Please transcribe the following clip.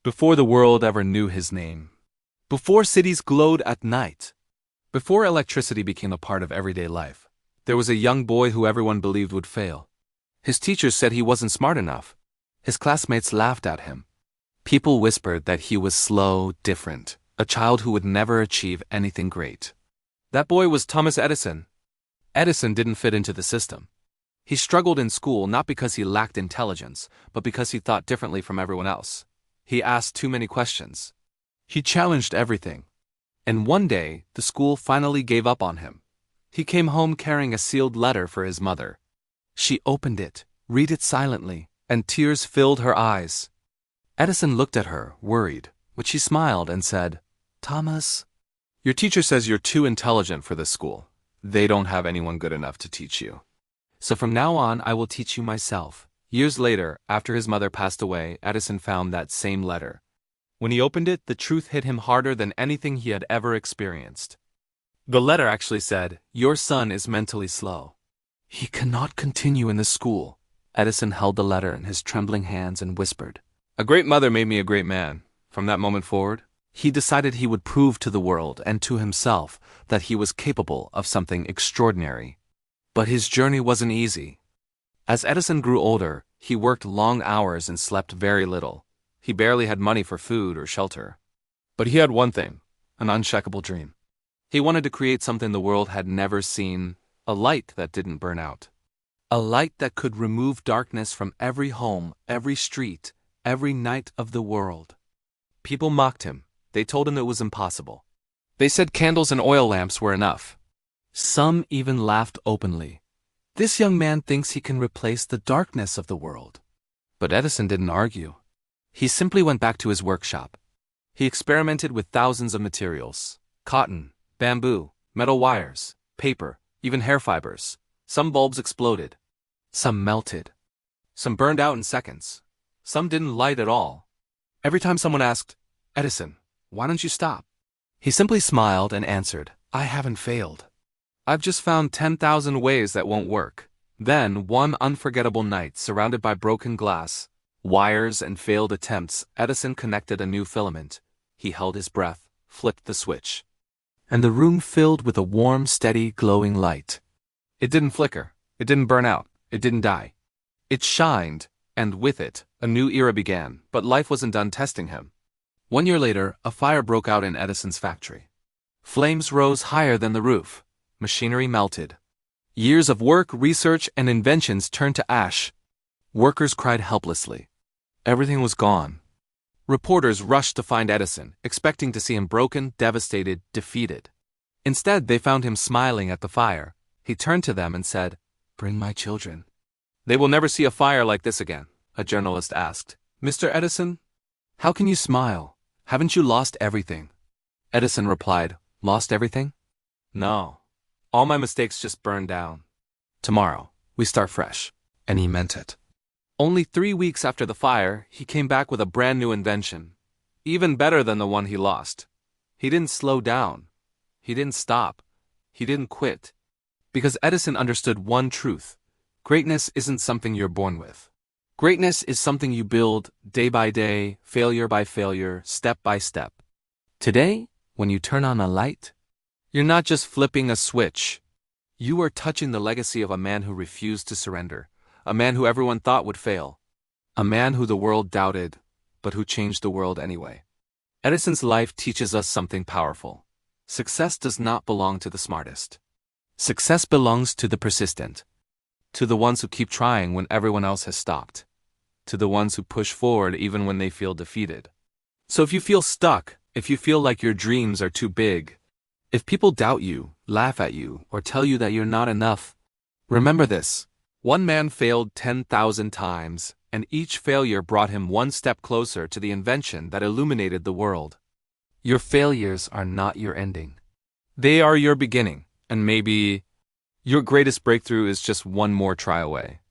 before the world ever knew his name, before cities glowed at night, before electricity became a part of everyday life, there was a young boy who everyone believed would fail. His teachers said he wasn't smart enough. His classmates laughed at him. People whispered that he was slow, different, a child who would never achieve anything great. That boy was Thomas Edison. Edison didn't fit into the system. He struggled in school not because he lacked intelligence, but because he thought differently from everyone else. He asked too many questions. He challenged everything. And one day, the school finally gave up on him. He came home carrying a sealed letter for his mother. She opened it, read it silently, and tears filled her eyes. Edison looked at her, worried, but she smiled and said, "Thomas, your teacher says you're too intelligent for this school. They don't have anyone good enough to teach you. So from now on, I will teach you myself." Years later, after his mother passed away, Edison found that same letter. When he opened it, the truth hit him harder than anything he had ever experienced. The letter actually said, "Your son is mentally slow. He cannot continue in this school." Edison held the letter in his trembling hands and whispered, "A great mother made me a great man." From that moment forward, he decided he would prove to the world and to himself that he was capable of something extraordinary. But his journey wasn't easy. As Edison grew older, he worked long hours and slept very little. He barely had money for food or shelter. But he had one thing, an unshakable dream. He wanted to create something the world had never seen, a light that didn't burn out. A light that could remove darkness from every home, every street, every night of the world. People mocked him. They told him it was impossible. They said candles and oil lamps were enough. Some even laughed openly. This young man thinks he can replace the darkness of the world. But Edison didn't argue. He simply went back to his workshop. He experimented with thousands of materials: cotton, bamboo, metal wires, paper, even hair fibers. Some bulbs exploded. Some melted. Some burned out in seconds. Some didn't light at all. Every time someone asked, "Edison, why don't you stop?" he simply smiled and answered, "I haven't failed. I've just found 10,000 ways that won't work." Then, one unforgettable night, surrounded by broken glass, wires, and failed attempts, Edison connected a new filament. He held his breath, flipped the switch, and the room filled with a warm, steady, glowing light. It didn't flicker. It didn't burn out. It didn't die. It shined, and with it, a new era began, but life wasn't done testing him. 1 year later, a fire broke out in Edison's factory. Flames rose higher than the roof. Machinery melted. Years of work, research, and inventions turned to ash. Workers cried helplessly. Everything was gone. Reporters rushed to find Edison, expecting to see him broken, devastated, defeated. Instead, they found him smiling at the fire. He turned to them and said, "Bring my children." "They will never see a fire like this again," a journalist asked. "Mr. Edison, how can you smile? Haven't you lost everything?" Edison replied, "Lost everything? No. All my mistakes just burned down. Tomorrow, we start fresh." And he meant it. Only 3 weeks after the fire, he came back with a brand new invention, even better than the one he lost. He didn't slow down. He didn't stop. He didn't quit. Because Edison understood one truth: greatness isn't something you're born with. Greatness is something you build day by day, failure by failure, step by step. Today, when you turn on a light, you're not just flipping a switch. You are touching the legacy of a man who refused to surrender, a man who everyone thought would fail, a man who the world doubted, but who changed the world anyway. Edison's life teaches us something powerful. Success does not belong to the smartest. Success belongs to the persistent, to the ones who keep trying when everyone else has stopped, to the ones who push forward even when they feel defeated. So if you feel stuck, if you feel like your dreams are too big, if people doubt you, laugh at you, or tell you that you're not enough, remember this: one man failed 10,000 times, and each failure brought him one step closer to the invention that illuminated the world. Your failures are not your ending. They are your beginning, and maybe your greatest breakthrough is just one more try away.